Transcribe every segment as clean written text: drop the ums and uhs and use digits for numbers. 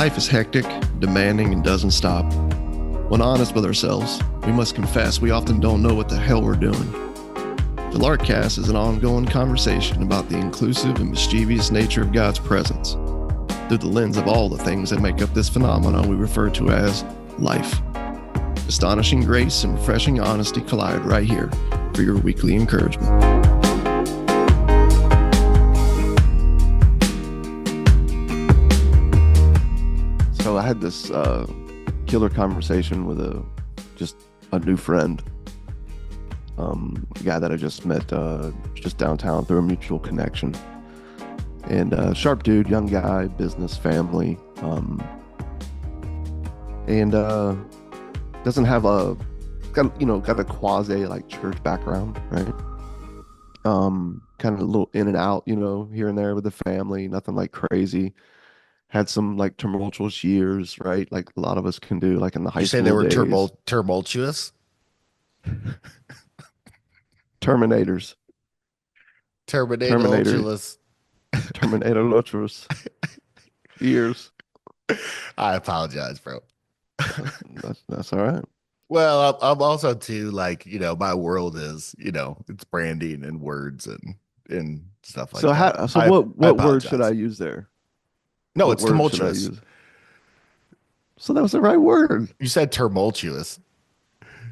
Life is hectic, demanding, and doesn't stop. When honest with ourselves, we must confess we often don't know what the hell we're doing. The Larkcast is an ongoing conversation about the inclusive and mischievous nature of God's presence through the lens of all the things that make up this phenomenon we refer to as life. Astonishing grace and refreshing honesty collide right here for your weekly encouragement. So I had this killer conversation with a new friend, a guy that I just met just downtown through a mutual connection, and sharp dude, young guy, business, family, and doesn't have got a quasi like church background, right? Kind of a little in and out, here and there with the family, nothing like crazy. Had some like tumultuous years, right? Like a lot of us can do, like in the high You say school they were days. tumultuous? Terminators, Terminator, Terminator. Terminator years. I apologize, bro. That's all right. Well, I'm also too like, my world is, it's branding and words and stuff like So that. how? So I what word should I apologize. use there? No, What it's word should I tumultuous. use? So that was the right word. You said tumultuous.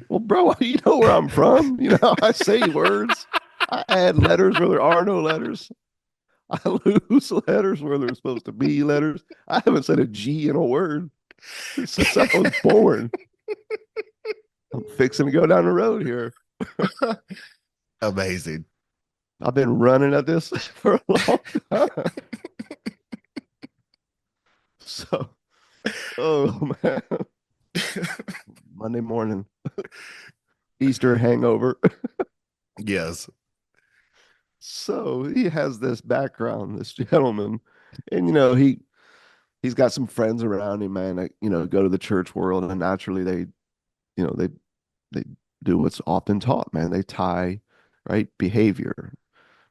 Well, bro, you know where I'm from. You know how I say words. I add letters where there are no letters. I lose letters where there's supposed to be letters. I haven't said a G in a word since I was born. I'm fixing to go down the road here. Amazing. I've been running at this for a long time. So, oh man, Monday morning, Easter hangover. Yes. So he has this background, this gentleman, and he's got some friends around him, man. That, go to the church world, and naturally they do what's often taught, man. They tie right behavior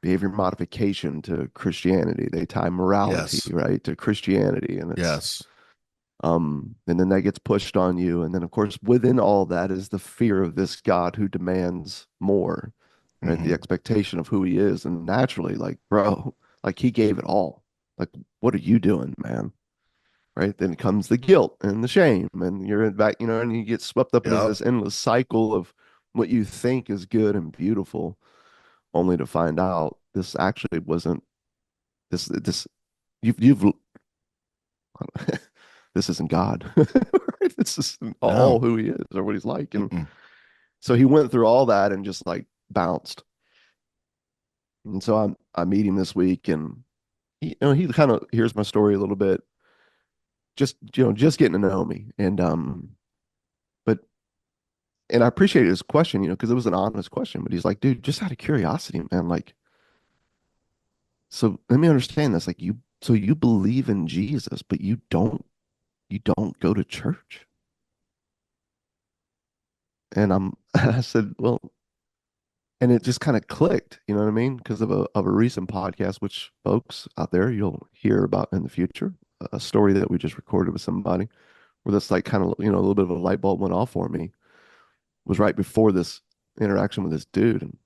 modification to Christianity. They tie morality, Yes. right, to Christianity, and it's Yes. and then that gets pushed on you, and then of course within all that is the fear of this God who demands more, right? The Hmm. expectation of who he is, and naturally, like, bro, like he gave it all. Like, what are you doing, man? Right? Then comes the guilt and the shame, and you're in back, and you get swept up into Yep. this endless cycle of what you think is good and beautiful, only to find out this actually wasn't this you've this isn't God. Right? This isn't all No. who he is or what he's like. And Mm-mm. so he went through all that and just like bounced. And so I meet him this week, and he kind of hears my story a little bit, just getting to know me. But and I appreciated his question, because it was an honest question. But he's like, dude, just out of curiosity, man, like, so let me understand this. Like, so you believe in Jesus, but you don't go to church. And I said, well, and it just kind of clicked, you know what I mean? Because of a recent podcast, which folks out there you'll hear about in the future, a story that we just recorded with somebody, where that's like kind of a little bit of a light bulb went off for me. Was right before this interaction with this dude, and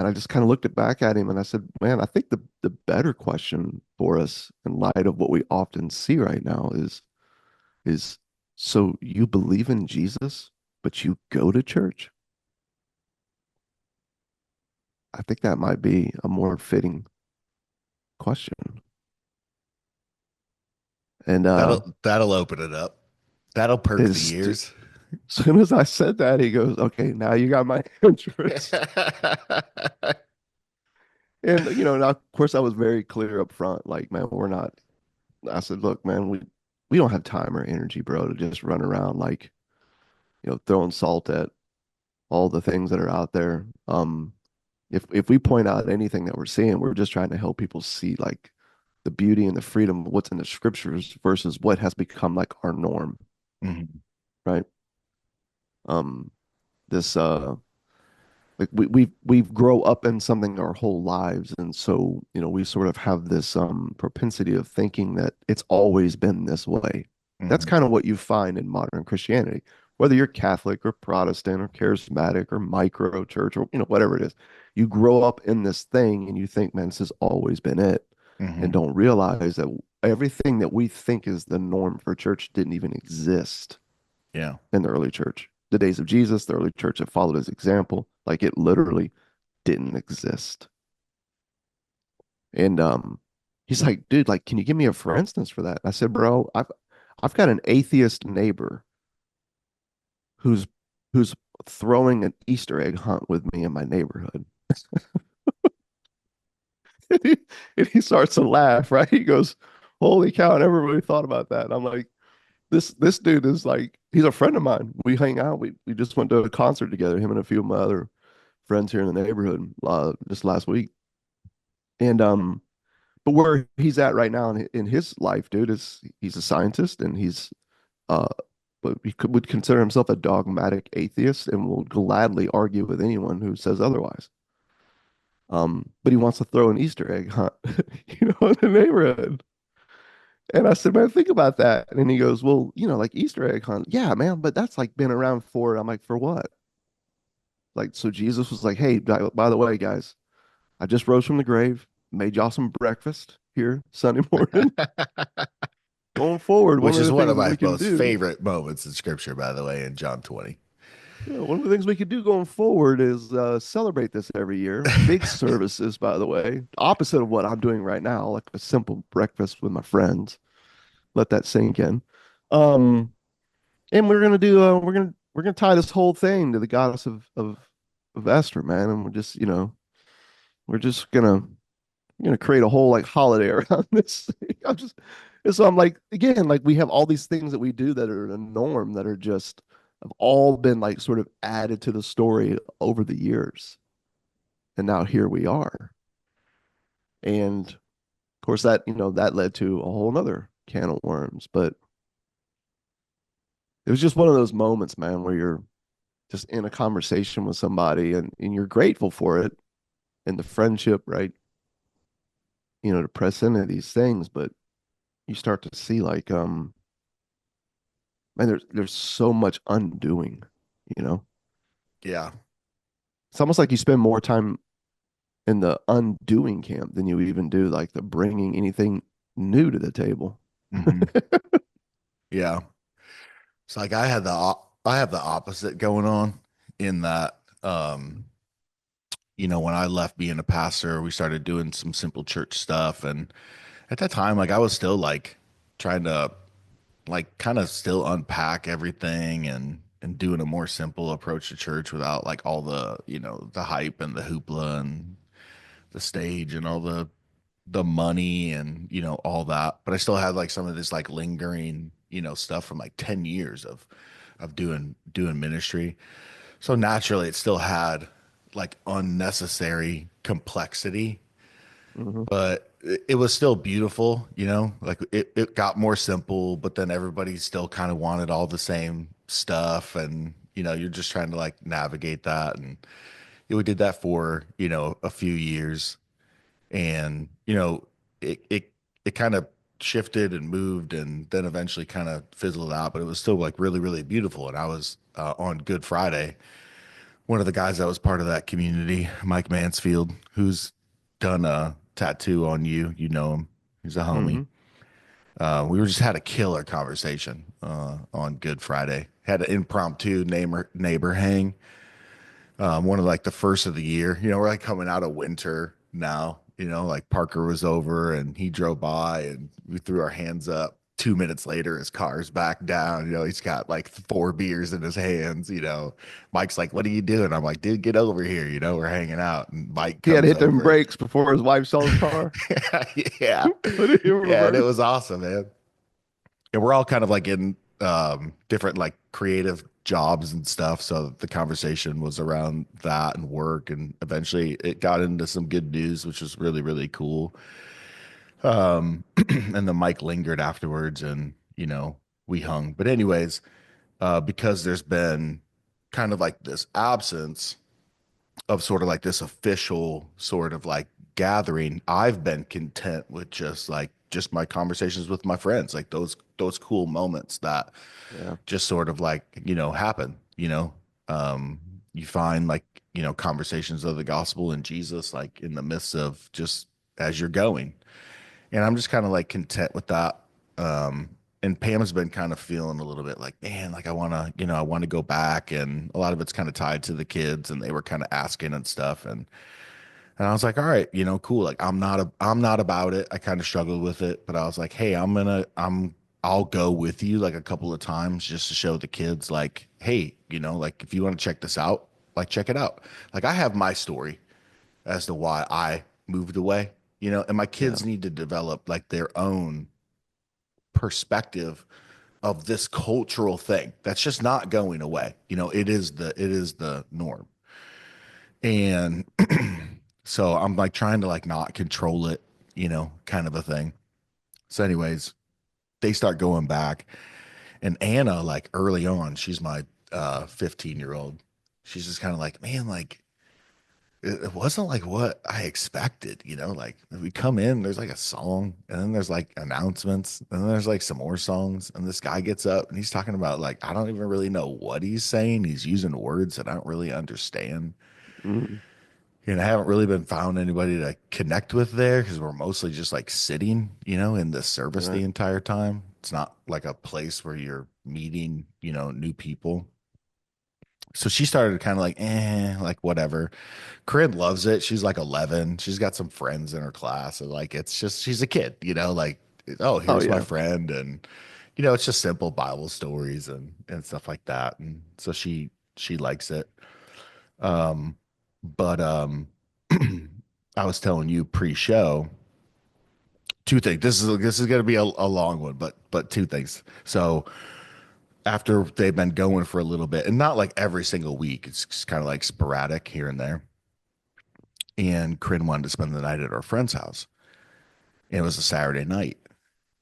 I just kind of looked it back at him, and I said, man, I think the better question for us in light of what we often see right now is so you believe in Jesus, but you go to church? I think that might be a more fitting question. And That'll open it up. That'll perk the as ears. soon as I said that, he goes, "Okay, now you got my interest." And now, of course, I was very clear up front, like, man, we're not. I said, look, man, we don't have time or energy, bro, to just run around like throwing salt at all the things that are out there. If we point out anything that we're seeing, we're just trying to help people see like the beauty and the freedom of what's in the scriptures versus what has become like our norm, Mhm. right? Um, this Like we grow up in something our whole lives, and so we sort of have this propensity of thinking that it's always been this way. That's Hmm. kind of what you find in modern Christianity, whether you're Catholic or Protestant or charismatic or micro church or whatever it is. You grow up in this thing and you think, man, this has always been it, and Hmm. don't realize that everything that we think is the norm for church didn't even exist Yeah. in the early church. The days of Jesus, the early church that followed his example, like it literally didn't exist. And he's like, dude, like, can you give me a for instance for that? I said, bro, I've got an atheist neighbor who's who's throwing an Easter egg hunt with me in my neighborhood. And he starts to laugh, right? He goes, holy cow, I never really thought about that. And I'm like, this dude is like, he's a friend of mine. We hang out. We just went to a concert together, him and a few of my other friends here in the neighborhood just last week. And but where he's at right now in his life, dude, is he's a scientist and he's uh but would consider himself a dogmatic atheist and will gladly argue with anyone who says otherwise. But he wants to throw an Easter egg hunt, in the neighborhood. And I said, man, think about that. And he goes, well, like Easter egg hunt. Yeah, man, but that's like been around for, I'm like, for what? Like, so Jesus was like, hey, by the way, guys, I just rose from the grave, made y'all some breakfast here Sunday morning. Going forward, one Which of is the one things of that my we can most do, favorite moments in scripture, by the way, in John 20. one of the things we could do going forward is celebrate this every year. Big services, by the way, opposite of what I'm doing right now, like a simple breakfast with my friends. Let that sink in. Um, and we're gonna tie this whole thing to the goddess of Esther, man. And we're just gonna create a whole like holiday around this. I'm just and so I'm like again, like we have all these things that we do that are a norm that are just have all been like sort of added to the story over the years. And now here we are. And of course that led to a whole nother can of worms. But it was just one of those moments, man, where you're just in a conversation with somebody and you're grateful for it and the friendship, right? To press into these things, but you start to see like man, there's so much undoing, you know. Yeah. It's almost like you spend more time in the undoing camp than you even do like the bringing anything new to the table. Hmm. Yeah. It's like I have the opposite going on in that when I left being a pastor, we started doing some simple church stuff, and at that time like I was still like trying to like kind of still unpack everything and doing a more simple approach to church without like all the, the hype and the hoopla and the stage and all the money and all that. But I still had like some of this like lingering stuff from like 10 years of doing ministry. So naturally it still had like unnecessary complexity, Hmm. but it was still beautiful, like it got more simple, but then everybody still kind of wanted all the same stuff. And you're just trying to like navigate that. And we did that for a few years. And it kind of shifted and moved and then eventually kind of fizzled out, but it was still like really really beautiful. And I was on Good Friday, one of the guys that was part of that community, Mike Mansfield, who's done a tattoo on you, him, he's a homie. Hmm. We were just had a killer conversation on Good Friday, had an impromptu neighbor hang, one of like the first of the year. We're like coming out of winter now. Like Parker was over and he drove by and we threw our hands up. 2 minutes later, his car's back down. He's got like 4 beers in his hands. Mike's like, "What are you doing?" I'm like, "Dude, get over here." We're hanging out, and Mike He had to comes hit them over. brakes before his wife saw his car. Yeah, Put it in yeah, and it reverse. was awesome, man. And we're all kind of like in different like creative jobs and stuff. So the conversation was around that and work, and eventually it got into some good news, which was really really cool. And the mic lingered afterwards, and we hung. But anyways, because there's been kind of like this absence of sort of like this official sort of like gathering, I've been content with just my conversations with my friends, like those cool moments that Yeah. just sort of like, happen, you find like, conversations of the gospel and Jesus like in the midst of just as you're going. And I'm just kind of like content with that. And Pam's been kind of feeling a little bit like, man, like I want to go back. And a lot of it's kind of tied to the kids and they were kind of asking and stuff. And I was like, all right, cool. Like I'm not about it. I kind of struggled with it, but I was like, hey, I'll go with you like a couple of times just to show the kids like, hey, like if you want to check this out, like check it out. Like I have my story as to why I moved away, and my Yeah. kids need to develop like their own perspective of this cultural thing that's just not going away. It is the norm. And so I'm like trying to like not control it, kind of a thing. So anyways, they start going back and Anna like early on, she's my 15-year-old. She's just kind of like, man, like it wasn't like what I expected, like we come in, there's like a song, and then there's like announcements, and then there's like some more songs, and this guy gets up and he's talking about like I don't even really know what he's saying. He's using words that I don't really understand. Mm. And I haven't really been found anybody to connect with there because we're mostly just like sitting, in the service the Right. entire time. It's not like a place where you're meeting, new people. So she started kind of like, like whatever. Corinne loves it. She's like 11. She's got some friends in her class. And like, it's just, she's a kid, like, oh, Oh here's my yeah. friend. And, it's just simple Bible stories and stuff like that. And so she likes it. Um, but I was telling you pre-show two things. This is going to be a long one, but two things. So after they've been going for a little bit, and not like every single week, it's kind of like sporadic here and there. And Corinne wanted to spend the night at our friend's house. And it was a Saturday night.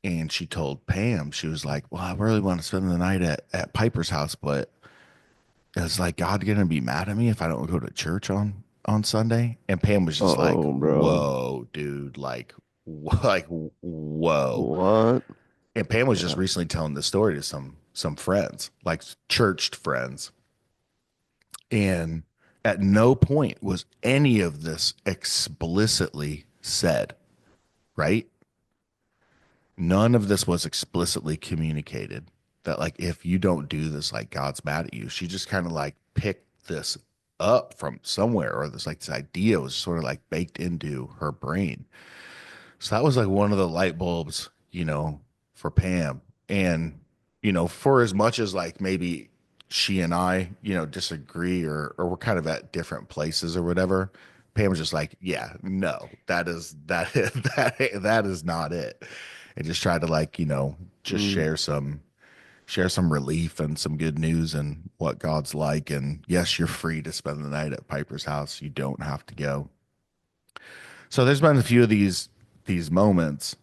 And she told Pam, she was like, well, I really want to spend the night at Piper's house, but is like God gonna be mad at me if I don't go to church on Sunday? And Pam was just like, Oh, bro. whoa, dude, like, like, whoa. What? And Pam was just Yeah. recently telling this story to some friends, like churched friends. And at no point was any of this explicitly said, right? None of this was explicitly communicated that like if you don't do this, like God's mad at you. She just kind of like picked this up from somewhere, or this idea was sort of like baked into her brain. So that was like one of the light bulbs, for Pam. And, for as much as like maybe she and I, disagree or we're kind of at different places or whatever, Pam was just like, yeah, no, that is not it. And just try to like, just Mm. share some relief and some good news and what God's like. And yes, you're free to spend the night at Piper's house. You don't have to go. So there's been a few of these moments,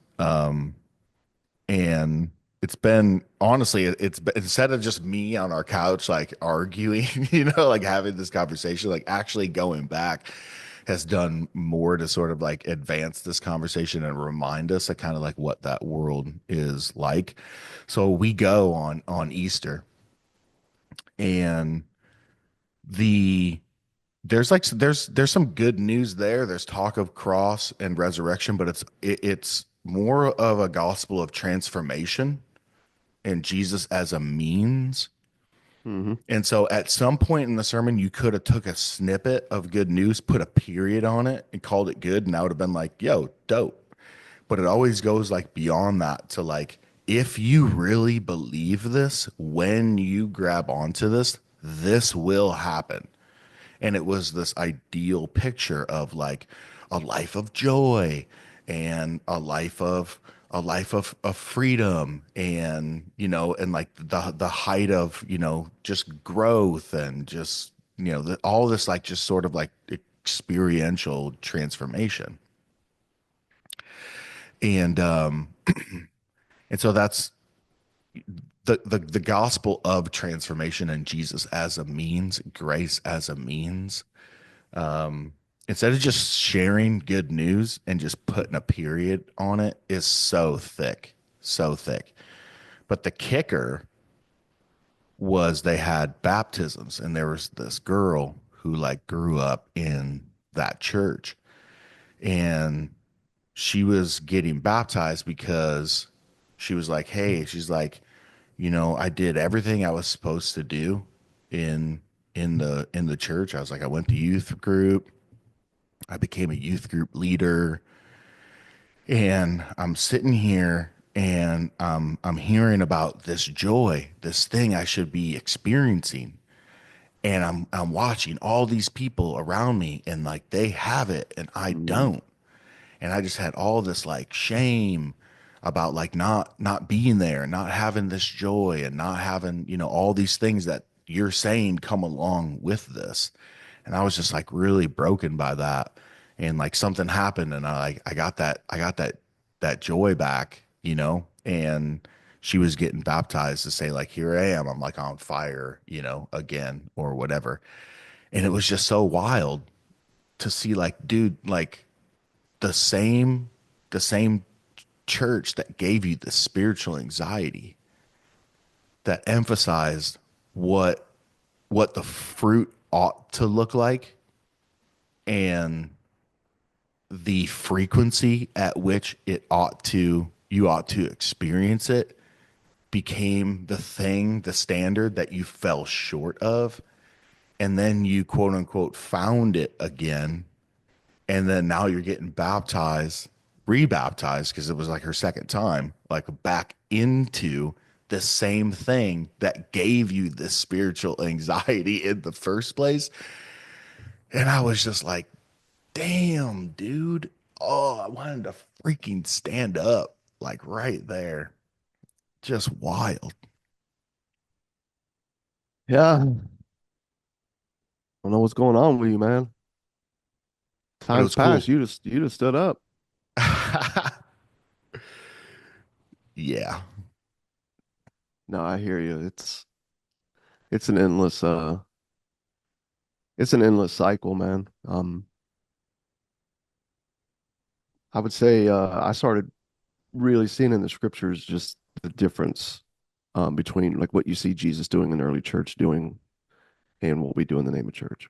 and it's been honestly, it's been, instead of just me on our couch like arguing, like having this conversation, like actually going back has done more to sort of like advance this conversation and remind us of kind of like what that world is like. So we go on Easter, and the there's some good news there. There's talk of cross and resurrection, but it's more of a gospel of transformation and Jesus as a means. Hmm. And so at some point in the sermon, you could have took a snippet of good news, put a period on it, and called it good, and I would have been like, "Yo, dope." But it always goes like beyond that to like, if you really believe this, when you grab onto this, this will happen. And it was this ideal picture of like a life of joy and a life of freedom, and and like the height of just growth and just all this like just sort of like experiential transformation. And so that's the gospel of transformation and Jesus as a means, grace as a means. Um, Instead of just sharing good news and just putting a period on it is so thick, so thick. But the kicker was they had baptisms, and there was this girl who like grew up in that church, and she was getting baptized because she was like, hey, she's like, I did everything I was supposed to do in in the church. I was like, I went to youth group, I became a youth group leader, and I'm sitting here and I'm hearing about this joy, this thing I should be experiencing. And I'm watching all these people around me and like they have it and I Mm, don't. And I just had all this like shame about like not being there, not having this joy and not having, all these things that you're saying come along with this. And I was just like really broken by that. And like something happened and I got that joy back, and she was getting baptized to say like here I am, I'm like on fire, again or whatever. And it was just so wild to see like dude, like the same the same church that gave you the spiritual anxiety, that emphasized what the fruit ought to look like and the frequency at which you ought to experience it, became the thing, the standard that you fell short of, and then you quote unquote found it again, and then now you're getting baptized, rebaptized because it was like her second time, like back into the same thing that gave you this spiritual anxiety in the first place. And I was just like, damn, dude. Oh, I wanted to freaking stand up like right there. Just wild. yeah, I don't know what's going on with you, man. But it Time's was cool. passed. You just stood up. Yeah. No, I hear you. It's an endless it's an endless cycle, man. I would say I started really seeing in the scriptures just the difference between like what you see Jesus doing in the early church doing and what we do in the name of church.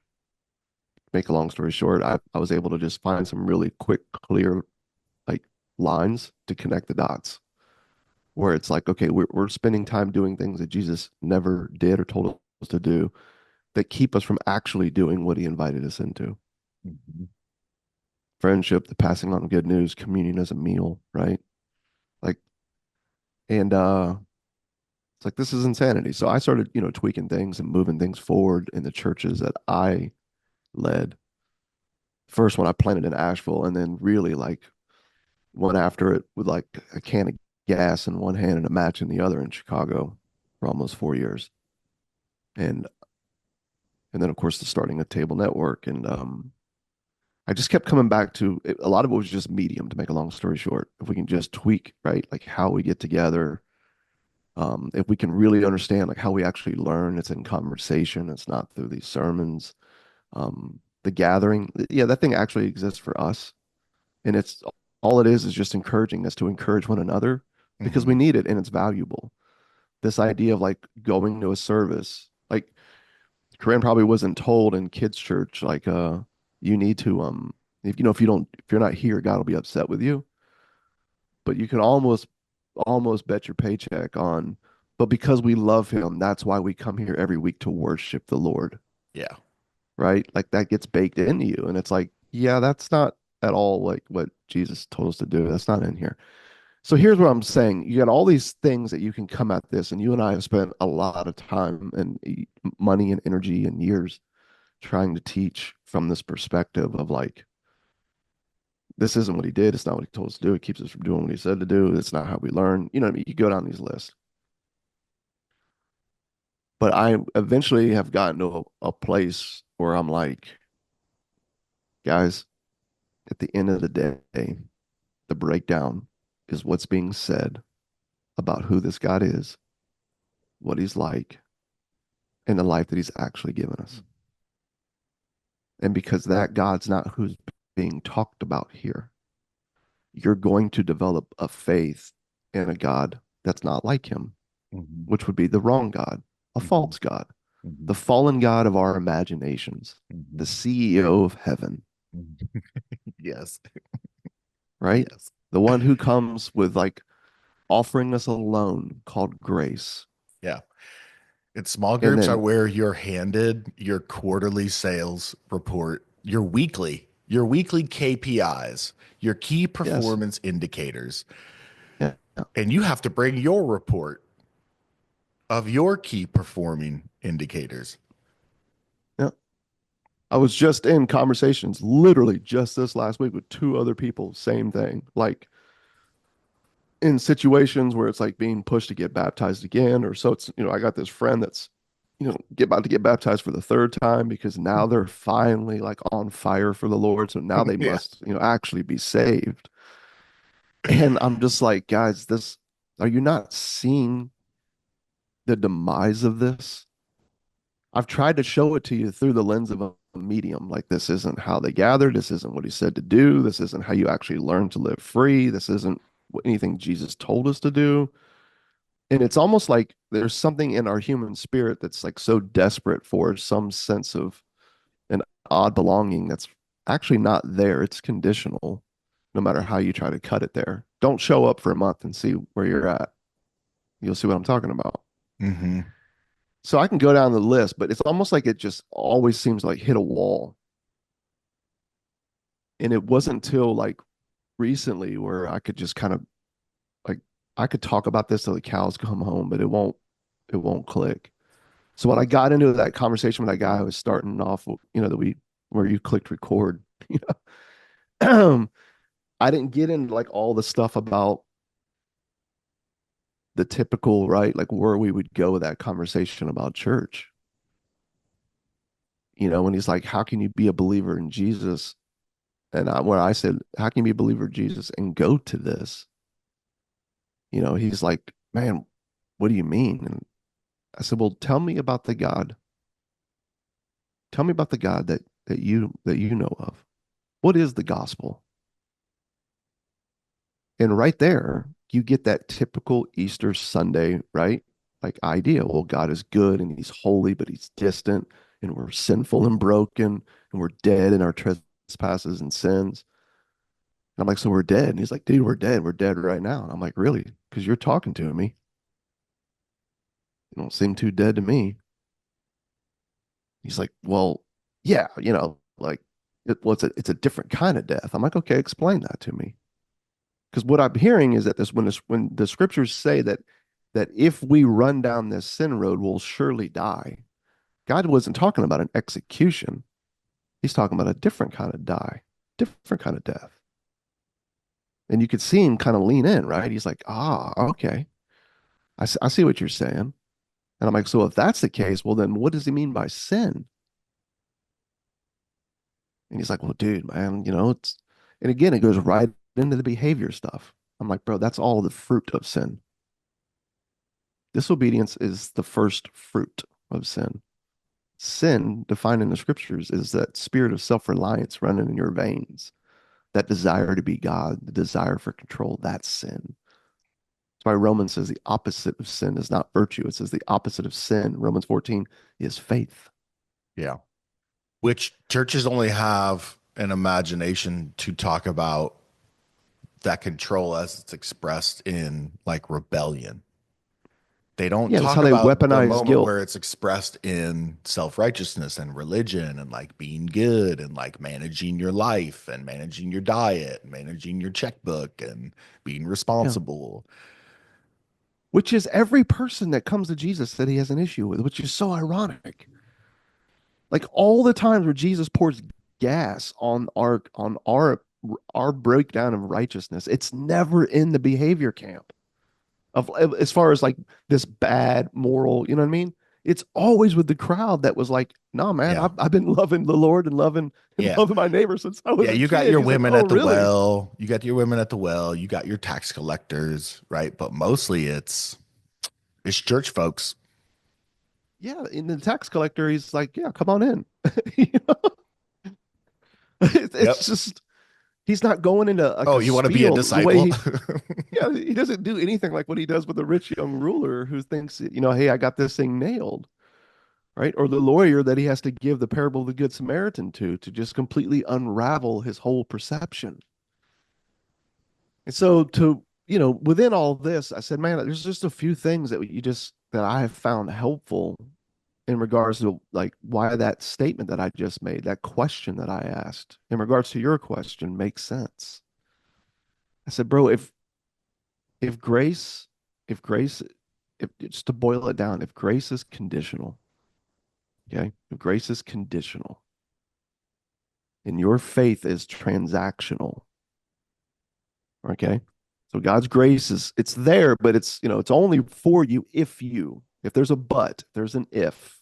Make a long story short, I was able to just find some really quick, clear like lines to connect the dots where it's like, okay, we're spending time doing things that Jesus never did or told us to do that keep us from actually doing what he invited us into. Mhm. Friendship, the passing on of good news, communion as a meal, right? Like, and it's like this is insanity. So I started, tweaking things and moving things forward in the churches that I led. First when I planted in Asheville, and then really like went after it with like a can of gas in one hand and a match in the other in Chicago for almost 4 years. And then of course the starting a table network. And I just kept coming back to it. A lot of it was just medium, to make a long story short. If we can just tweak, right, like how we get together, if we can really understand like how we actually learn, it's in conversation, it's not through these sermons. The gathering, yeah, that thing actually exists for us. And it's all it is just encouraging us to encourage one another because we Mhm. need it and it's valuable. This idea of like going to a service, like Corinne probably wasn't told in kids' church, like you need to if you don't if you're not here, God will be upset with you. But you can almost bet your paycheck on, but because we love him, that's why we come here every week to worship the Lord, Yeah. right? Like that gets baked into you. And it's like, yeah, that's not at all like what Jesus told us to do. That's not in here. So here's what I'm saying. You got all these things that you can come at this, and you and I have spent a lot of time and money and energy and years trying to teach from this perspective of like, this isn't what he did. It's not what he told us to do. It keeps us from doing what he said to do. It's not how we learn. You know what I mean? You go down these lists. But I eventually have gotten to a place where I'm like, guys, at the end of the day, the breakdown is what's being said about who this God is, what he's like, and the life that he's actually given us. And because that God's not who's being talked about here, you're going to develop a faith in a God that's not like him, Hmm. which would be the wrong God, a Hmm. false God, Hmm. the fallen God of our imaginations, the Hmm. CEO of heaven, Yes. right? Yes. The one who comes with like offering us a loan called grace. Yeah. And small And groups are then, where you're handed your quarterly sales report, your weekly KPIs, your key yes, performance indicators, yeah, yeah, and you have to bring your report of your key performing indicators. yeah. I was just in conversations literally just this last week with two other people, same thing. Like in situations where it's like being pushed to get baptized again, or so it's, I got this friend that's, about to get baptized for the third time because now they're finally like on fire for the Lord. So now they Yeah. must, actually be saved. And I'm just like, guys, are you not seeing the demise of this? I've tried to show it to you through the lens of a medium. Like, this isn't how they gathered. This isn't what he said to do. This isn't how you actually learn to live free. This isn't anything Jesus told us to do. And it's almost like there's something in our human spirit that's like so desperate for some sense of an odd belonging that's actually not there. It's conditional, no matter how you try to cut it there. Don't show up for a month and see where you're at. You'll see what I'm talking about. Hmm. So I can go down the list, but it's almost like it just always seems like hit a wall. And it wasn't until like recently where I could just kind of like I could talk about this till the cows come home, but it won't click. So when I got into that conversation with that guy who was starting off, that we where you clicked record, I didn't get into like all the stuff about the typical, right, like where we would go with that conversation about church. When he's like, "How can you be a believer in Jesus?" And where I said, "How can you be a believer in Jesus and go to this?" He's like, "Man, what do you mean?" And I said, "Well, tell me about the God. Tell me about the God that you know of. What is the gospel?" And right there, you get that typical Easter Sunday, right? Like idea. Well, God is good and he's holy, but he's distant, and we're sinful and broken, and we're dead in our trespasses and sins. And I'm like, "So we're dead?" And he's like, "Dude, we're dead. We're dead right now." And I'm like, "Really? Because you're talking to me. You don't seem too dead to me." He's like, "Well, yeah, like it's a different kind of death." I'm like, "Okay, explain that to me." Because what I'm hearing is that when the scriptures say that if we run down this sin road, we'll surely die. God wasn't talking about an execution. He's talking about a different kind of die, different kind of death. And you could see him kind of lean in, right? He's like, okay. I see what you're saying. And I'm like, so if that's the case, well, then what does he mean by sin? And he's like, well, dude, man, and again, it goes right into the behavior stuff. I'm like, bro, that's all the fruit of sin. Disobedience is the first fruit of sin. Sin, defined in the scriptures, is that spirit of self reliance running in your veins, that desire to be God, the desire for control. That's sin. That's why Romans says the opposite of sin is not virtue. It says the opposite of sin, Romans 14, is faith. Yeah. Which churches only have an imagination to talk about that control as it's expressed in like rebellion. They don't Yeah, that's talk how they about the weaponize moment guilt. where it's expressed in self-righteousness and religion and like being good and like managing your life and managing your diet, and managing your checkbook and being Yeah. responsible. Which is every person that comes to Jesus that he has an issue with, which is so ironic. Like all the times where Jesus pours gas on our breakdown of righteousness, it's never in the behavior camp of as far as like this bad moral, you know what I mean? It's always with the crowd that was like, "No, man, Yeah. I've been loving the Lord and loving Yeah. my neighbor since I Yeah, was a you got kid." your He's like, women "Oh, at the really?" well, you got your women at the well, you got your tax collectors, right? But mostly it's church folks. Yeah, in the tax collector, he's like, "Yeah, come on in." You know? It's Yep. just he's not going into like Oh, a you want to be a spiel the way disciple? he yeah, he doesn't do anything like what he does with the rich young ruler who thinks, hey, I got this thing nailed, right? Or the lawyer that he has to give the parable of the Good Samaritan to just completely unravel his whole perception. And so within all this, I said, man, there's just a few things that I have found helpful in regards to like why that statement that I just made, that question that I asked in regards to your question makes sense. I said, bro, if grace, if grace, if just to boil it down, if grace is conditional, okay, if grace is conditional and your faith is transactional, okay, so God's grace it's there, but it's only for you if there's a but, there's an if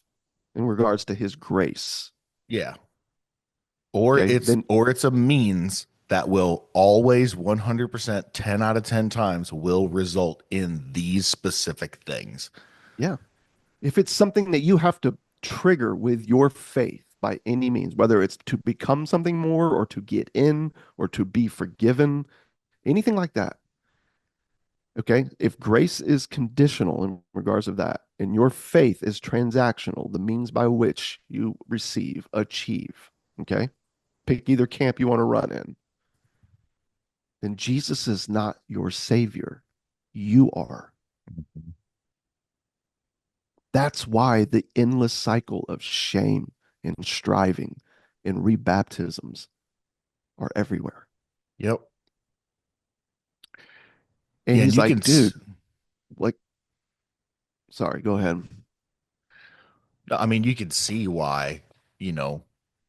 in regards to his grace, Yeah. Or okay, it's then or it's a means that will always 100% 10 out of 10 times will result in these specific things. yeah, if it's something that you have to trigger with your faith by any means, whether it's to become something more or to get in or to be forgiven, anything like that. Okay. If grace is conditional in regards of that, and your faith is transactional, the means by which you receive, achieve, okay, pick either camp you want to run in, then Jesus is not your savior. You are. That's why the endless cycle of shame and striving and rebaptisms are everywhere. Yep. And Yeah, and he's you can like, dude, like, sorry, go ahead. I mean you can see why, you know,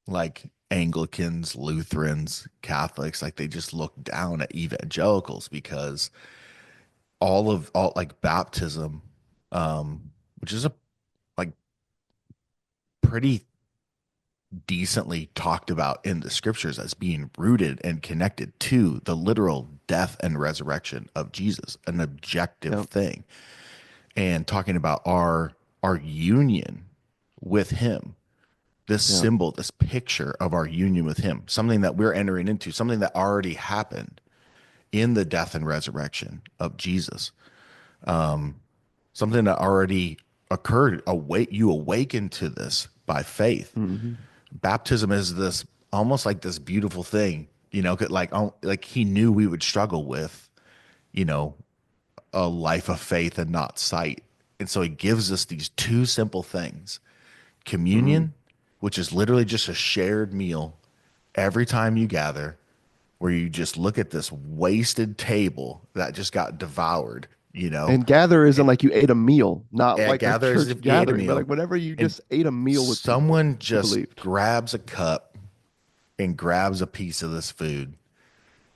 like Anglicans, Lutherans, Catholics, like they just look down at evangelicals because all like baptism, which is a like pretty decently talked about in the scriptures as being rooted and connected to the literal death and resurrection of Jesus, an objective Yeah, thing, and talking about our union with him, this yeah, symbol, this picture of our union with him, something that we're entering into, something that already happened in the death and resurrection of Jesus, something that already occurred. Awake, you awaken to this by faith. hmm Baptism is this almost like this beautiful thing, you know, like he knew we would struggle with, you know, a life of faith and not sight. And so he gives us these two simple things: hmm communion, which is literally just a shared meal every time you gather, where you just look at this wasted table that just got devoured, you know, And gather isn't and, like you ate a meal, not and like a gather as church if you ate a gathering, but meal. like whenever you And just ate a meal with people someone who just believed. grabs a cup and grabs a piece of this food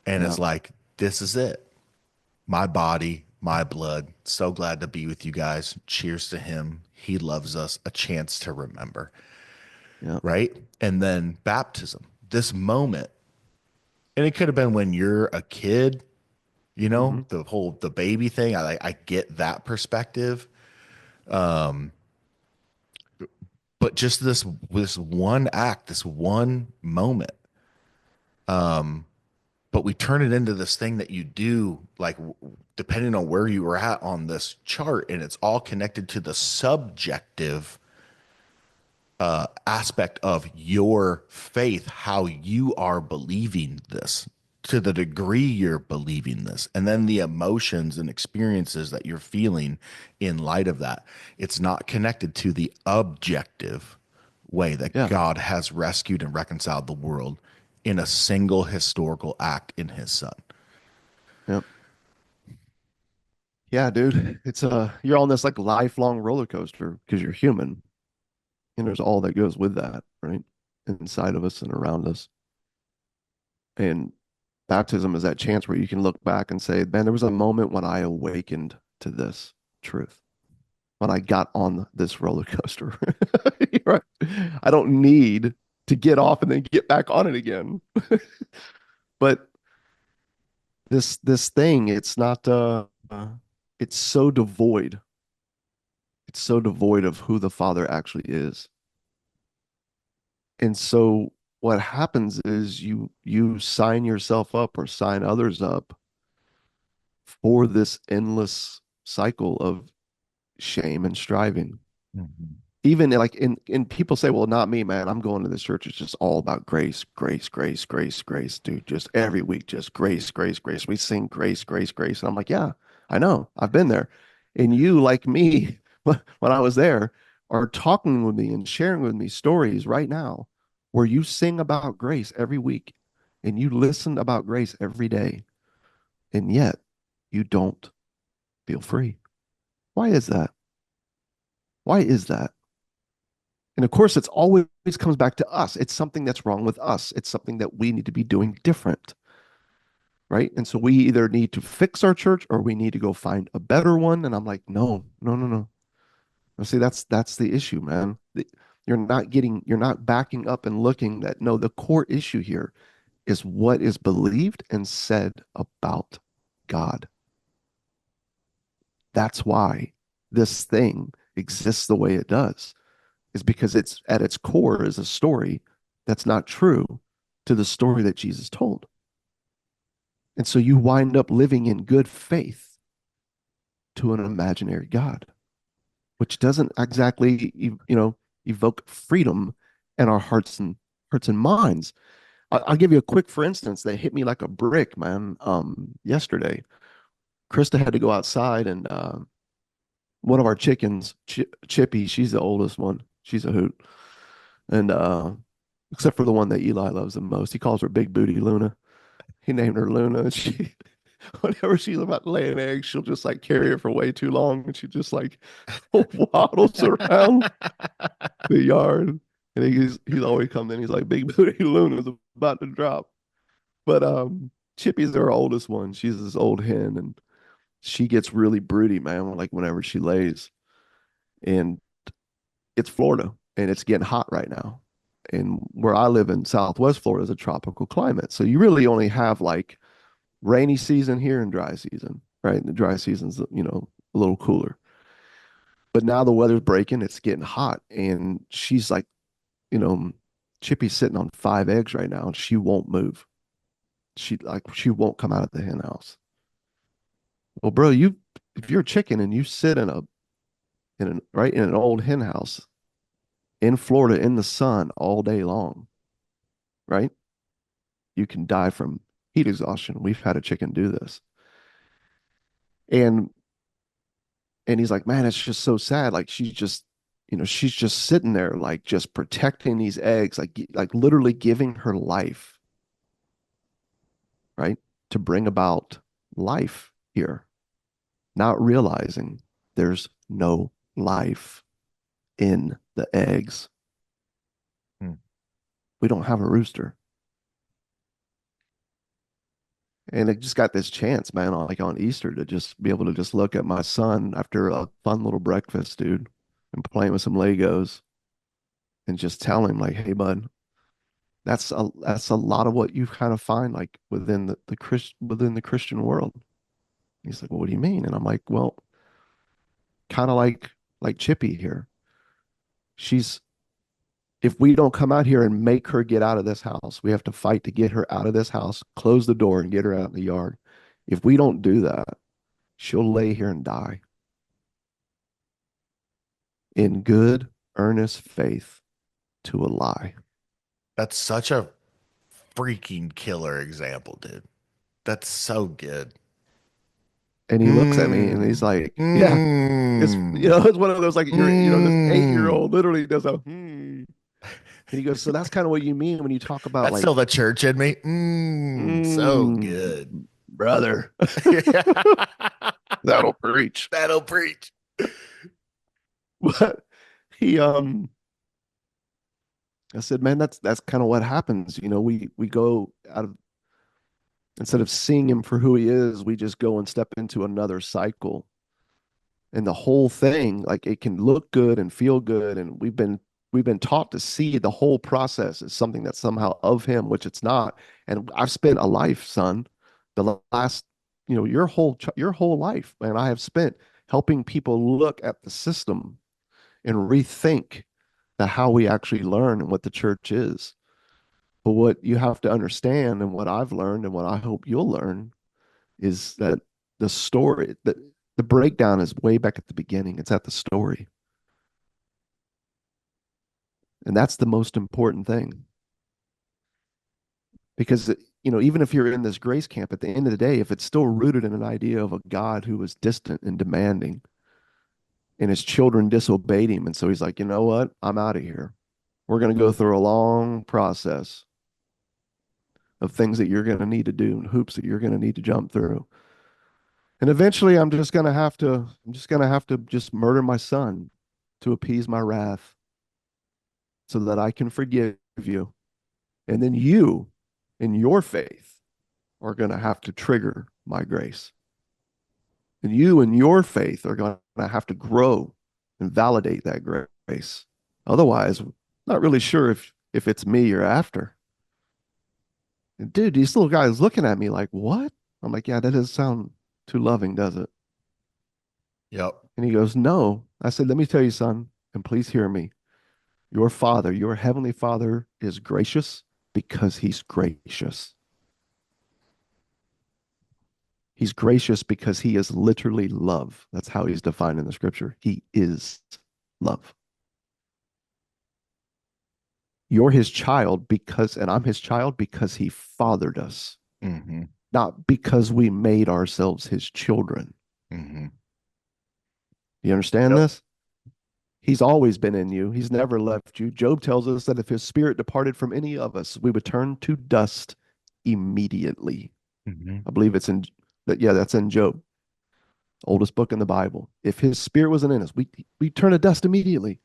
and Yeah, is like, this is it. My body, my blood. So glad to be with you guys. Cheers to him. He loves us. A chance to remember. yeah, Right. And then baptism, this moment. And it could have been when you're a kid, you know, hmm the baby thing. I get that perspective. But just this one act, this one moment, but we turn it into this thing that you do like depending on where you were at on this chart, and it's all connected to the subjective aspect of your faith, how you are believing this, to the degree you're believing this, and then the emotions and experiences that you're feeling in light of that. It's not connected to the objective way that yeah, God has rescued and reconciled the world in a single historical act in his son. yeah, yeah, dude. It's you're on this like lifelong roller coaster because you're human, and there's all that goes with that, right? Inside of us and around us. And baptism is that chance where you can look back and say, man, there was a moment when I awakened to this truth, when I got on this roller coaster. Right? I don't need to get off and then get back on it again. But this thing, it's so devoid. It's so devoid of who the Father actually is. And so what happens is you sign yourself up or sign others up for this endless cycle of shame and striving. Mhm. Even like in people say, well, not me, man. I'm going to this church. It's just all about grace, grace, grace, grace, grace, dude. Just every week, just grace, grace, grace. We sing grace, grace, grace. And I'm like, yeah, I know. I've been there. And you, like me, when I was there, are talking with me and sharing with me stories right now where you sing about grace every week and you listen about grace every day. And yet you don't feel free. Why is that? Why is that? And of course, it's always comes back to us. It's something that's wrong with us. It's something that we need to be doing different, right? And so we either need to fix our church or we need to go find a better one. And I'm like, no, no, no, no. Now, see, that's the issue, man. You're not backing up and looking that no, the core issue here is what is believed and said about God. That's why this thing exists the way it does, is because it's at its core is a story that's not true to the story that Jesus told. And so you wind up living in good faith to an imaginary God, which doesn't exactly, evoke freedom in our hearts and minds. I'll give you a quick, for instance, that hit me like a brick, man. Yesterday, Krista had to go outside and one of our chickens, Chippy, she's the oldest one. She's a hoot. And except for the one that Eli loves the most. He calls her Big Booty Luna. He named her Luna. And she, whenever she's about to lay an egg, she'll just like carry it for way too long. And she just like waddles around the yard. And he's always coming in. He's like, Big Booty Luna's about to drop. But Chippy's our oldest one. She's this old hen and she gets really broody, man, like whenever she lays. And it's Florida and it's getting hot right now. And where I live in Southwest Florida is a tropical climate. So you really only have like rainy season here and dry season, right? And the dry season's, a little cooler. But now the weather's breaking, it's getting hot. And she's like, you know, Chippy's sitting on 5 eggs right now and she won't move. She won't come out of the hen house. Well, bro, if you're a chicken and you sit in an old hen house in Florida in the sun all day long, right? You can die from heat exhaustion. We've had a chicken do this. And he's like, man, it's just so sad. Like she's just sitting there, like just protecting these eggs, like literally giving her life, right? To bring about life here, not realizing there's no life in the eggs. Hmm. We don't have a rooster. And I just got this chance, man, on Easter to just be able to just look at my son after a fun little breakfast, dude, and playing with some Legos and just tell him like, hey, bud, that's a lot of what you kind of find like within the Christian world. He's like, well, what do you mean? And I'm like, well, kind of like Chippy here. She's If we don't come out here and make her get out of this house, we have to fight to get her out of this house, close the door and get her out in the yard. If we don't do that, she'll lay here and die in good, earnest faith to a lie. That's such a freaking killer example, dude. That's so good. And he looks at me and he's Mm. like, yeah, Mm. it's one of those like this Mm. 8-year-old literally does a and he goes, so that's kind of what you mean when you talk about That's still like, the church in me. Mm. So mm, good. brother, that'll preach. That'll preach. But he I said, man, that's kind of what happens. We go out of instead of seeing him for who he is, we just go and step into another cycle. And the whole thing, like it can look good and feel good. And we've been taught to see the whole process as something that's somehow of him, which it's not. And I've spent a life, son, the last, your whole life, man, I have spent helping people look at the system and rethink the how we actually learn and what the church is. But what you have to understand, and what I've learned, and what I hope you'll learn, is that the breakdown is way back at the beginning. It's at the story. And that's the most important thing. Because, even if you're in this grace camp, at the end of the day, if it's still rooted in an idea of a God who was distant and demanding, and his children disobeyed him. And so he's like, you know what? I'm out of here. We're going to go through a long process of things that you're going to need to do and hoops that you're going to need to jump through. And eventually I'm just going to have to just murder my son to appease my wrath so that I can forgive you. And then you, in your faith, are going to have to trigger my grace. And you and your faith are going to have to grow and validate that grace. Otherwise, not really sure if it's me you're after. And dude, these little guys looking at me like, what? I'm like, yeah, that doesn't sound too loving, does it? Yep. And he goes, no. I said, let me tell you, son, and please hear me. Your father, your heavenly father, is gracious because he's gracious. He's gracious because he is literally love. That's how he's defined in the scripture. He is love. You're his child and I'm his child because he fathered us, Mm-hmm. not because we made ourselves his children. Mm-hmm. You understand Yep. this? He's always been in you. He's never left you. Job tells us that if his spirit departed from any of us, we would turn to dust immediately. Mm-hmm. I believe it's in that. Yeah, that's in Job, oldest book in the Bible. If his spirit wasn't in us, we turn to dust immediately.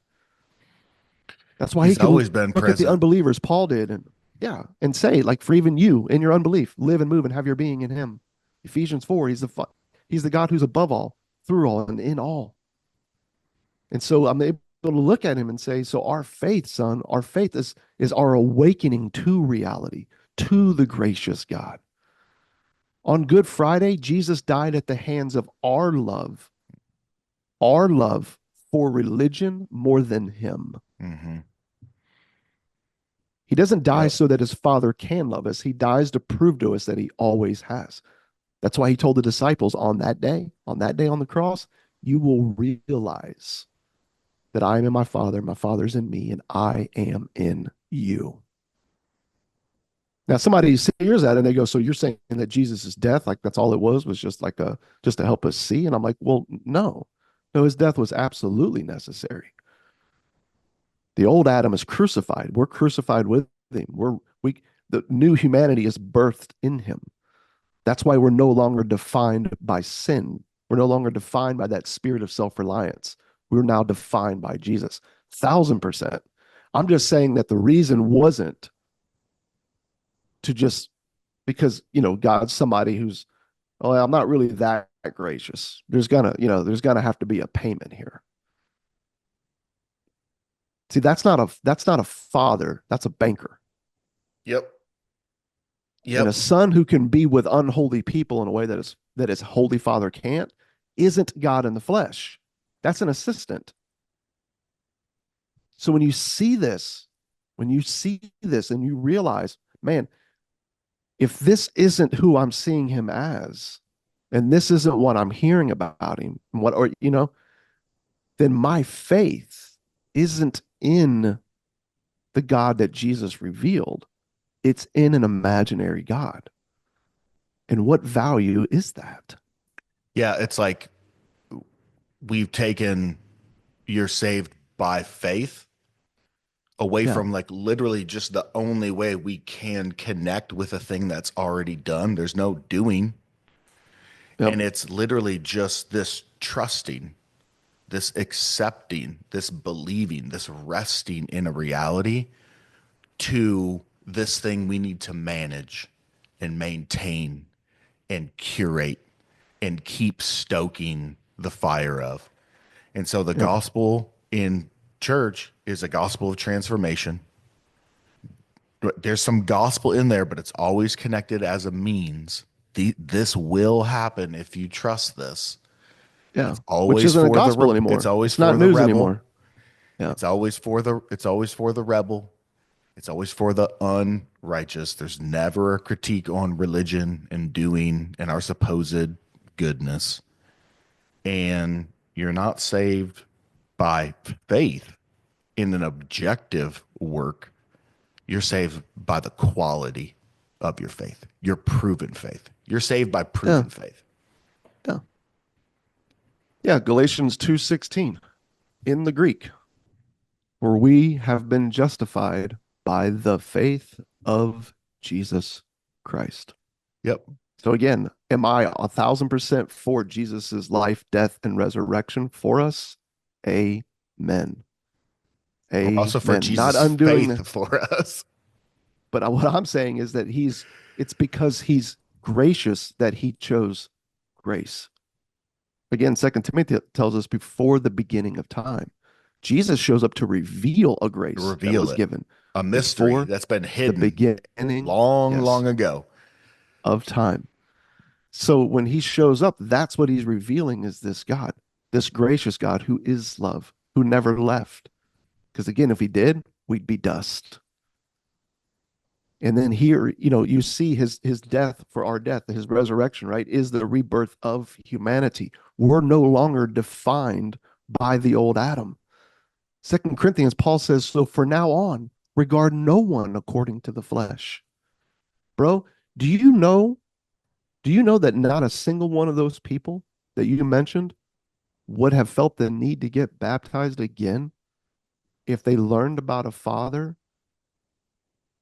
That's why he He's could always been look at the present. unbelievers, Paul did, and yeah, and say, like, for even you in your unbelief, live and move and have your being in him. Ephesians 4, he's the God who's above all, through all, and in all. And so I'm able to look at him and say, so our faith, son, our faith is our awakening to reality, to the gracious God. On Good Friday, Jesus died at the hands of our love for religion more than him. Mm-hmm. He doesn't die Yep. so that his father can love us. He dies to prove to us that he always has. That's why he told the disciples on that day on the cross, you will realize that I am in my father's in me, and I am in you. Now, somebody hears that and they go, so you're saying that Jesus' death, like that's all it was just like just to help us see? And I'm like, well, no. No, his death was absolutely necessary. The old Adam is crucified. We're crucified with him. The new humanity is birthed in him. That's why we're no longer defined by sin. We're no longer defined by that spirit of self-reliance. We're now defined by Jesus. 1,000%. I'm just saying that the reason wasn't to just because, God's somebody who's, oh, I'm not really that gracious. There's gonna have to be a payment here. See, that's not a father, that's a banker. Yep. And a Yep. son who can be with unholy people in a way that his holy father can't isn't God in the flesh. That's an assistant. So when you see this and you realize, man, if this isn't who I'm seeing him as, and this isn't what I'm hearing about him, then my faith isn't in the God that Jesus revealed. It's in an imaginary God. And what value is that? Yeah. It's like we've taken you're saved by faith away Yeah. from like literally just the only way we can connect with a thing that's already done. There's no doing. Yep. And it's literally just this trusting, this accepting, this believing, this resting in a reality to this thing we need to manage and maintain and curate and keep stoking the fire of. And so the Yep. gospel in church is a gospel of transformation. There's some gospel in there, but it's always connected as a means. This will happen if you trust this. Yeah. It's Which always isn't a for gospel it's anymore. always It's not for the news rebel. anymore. Yeah. It's always for the rebel. It's always for the unrighteous. There's never a critique on religion and doing and our supposed goodness. And you're not saved by faith in an objective work. You're saved by the quality of your faith, your proven faith. You're saved by Yeah. proven faith. Yeah. Yeah. Galatians 2:16 in the Greek, for we have been justified by the faith of Jesus Christ. Yep. So again, am I 1,000% for Jesus's life, death, and resurrection for us? Amen. We're also for Amen. Not Jesus' undoing, faith for us. but what I'm saying is that it's because he's gracious that he chose grace. Again, Second Timothy tells us before the beginning of time. Jesus shows up to reveal a grace that Reveal was it. given A mystery before that's been the hidden beginning, long, yes, long ago. of time. So when he shows up, that's what he's revealing is this God, this gracious God who is love, who never left. Because again, if he did, we'd be dust. And then here, you see his death for our death, his resurrection, right, is the rebirth of humanity. We're no longer defined by the old Adam. Second Corinthians, Paul says, so for now on, regard no one according to the flesh. Bro, do you know Do you know that not a single one of those people that you mentioned would have felt the need to get baptized again if they learned about a father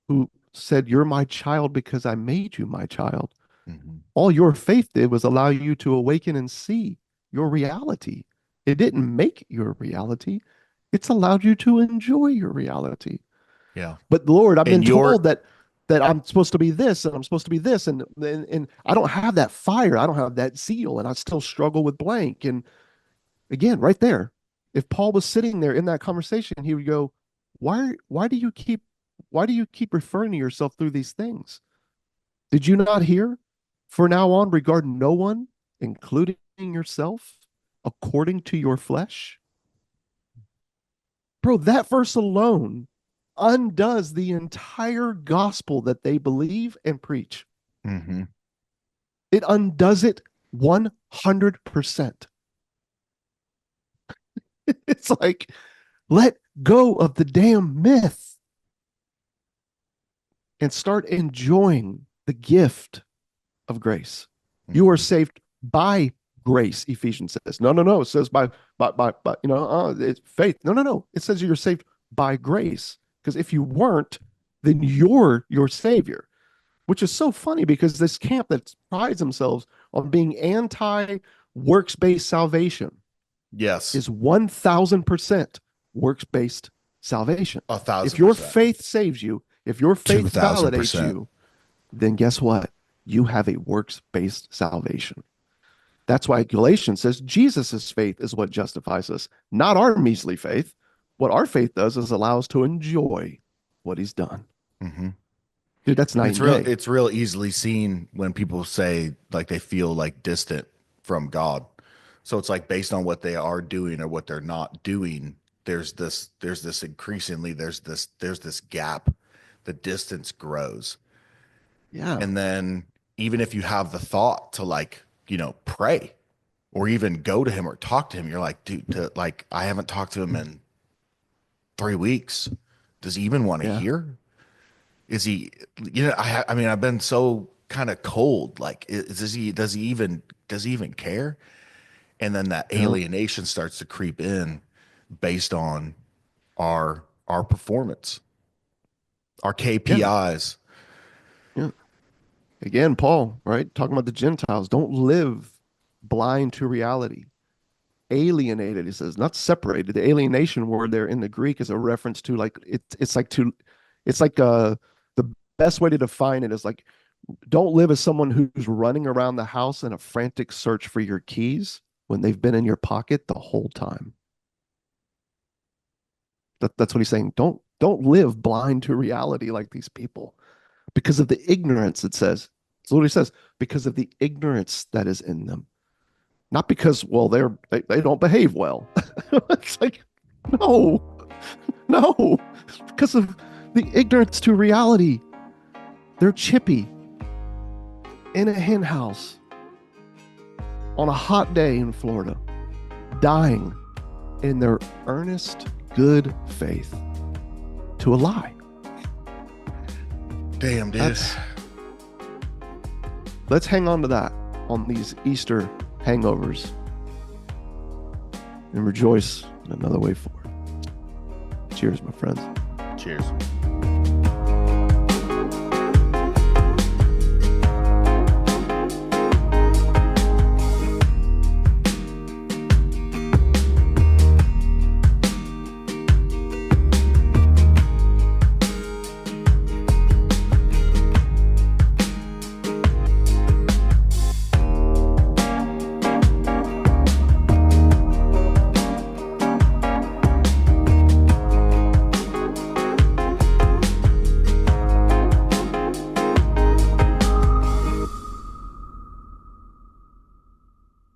who said, you're my child because I made you my child? Mhm. All your faith did was allow you to awaken and see your reality. It didn't make your reality, it's allowed you to enjoy your reality. Yeah. But Lord, I've And been your told that I'm supposed to be this and I'm supposed to be this and I don't have that fire, I don't have that zeal, and I still struggle with blank. And again, right there, if Paul was sitting there in that conversation, he would go, why do you keep referring to yourself through these things? Did you not hear? For now on, regard no one, including yourself, according to your flesh. Bro, that verse alone undoes the entire gospel that they believe and preach. Mhm. It undoes it 100%. It's like, let go of the damn myth and start enjoying the gift of grace. You are Mhm. saved by grace, Ephesians says. No, no, no. It says by it's faith. No, no, no. It says you're saved by grace. Because if you weren't, then you're your savior, which is so funny because this camp that prides themselves on being anti works based salvation Yes. is 1,000% works based salvation. A If thousand your percent. faith saves you, if your Two faith thousand validates percent. you, then guess what? You have a works based salvation. That's why Galatians says Jesus' faith is what justifies us, not our measly faith. What our faith does is allow us to enjoy what he's done. Mm-hmm. Dude, that's And night and day. it's real easily seen when people say like they feel like distant from God. So it's like based on what they are doing or what they're not doing, there's this increasingly there's this gap. The distance grows. Yeah. And then even if you have the thought to like, pray or even go to him or talk to him, you're like, dude, like I haven't talked to him in 3 weeks. Does he even want to Yeah. hear? Is he, I mean, I've been so kind of cold. Like, does he even care? And then that Yeah. alienation starts to creep in based on our performance, our Yeah. KPIs. Yeah. Again, Paul, right? Talking about the Gentiles, don't live blind to reality. Alienated, he says, not separated. The alienation word there in the Greek is a reference to like it's like the best way to define it is like don't live as someone who's running around the house in a frantic search for your keys when they've been in your pocket the whole time. That's what he's saying. Don't live blind to reality like these people because of the ignorance, it says. That's what he says, because of the ignorance that is in them. Not because, well, they don't behave well. It's like, no, no, because of The ignorance to reality. They're chippy in a hen house on a hot day in Florida, dying in their earnest good faith to a lie. Damn, dude. Let's hang on to that on these Easter hangovers and rejoice in another way forward. Cheers, my friends. Cheers.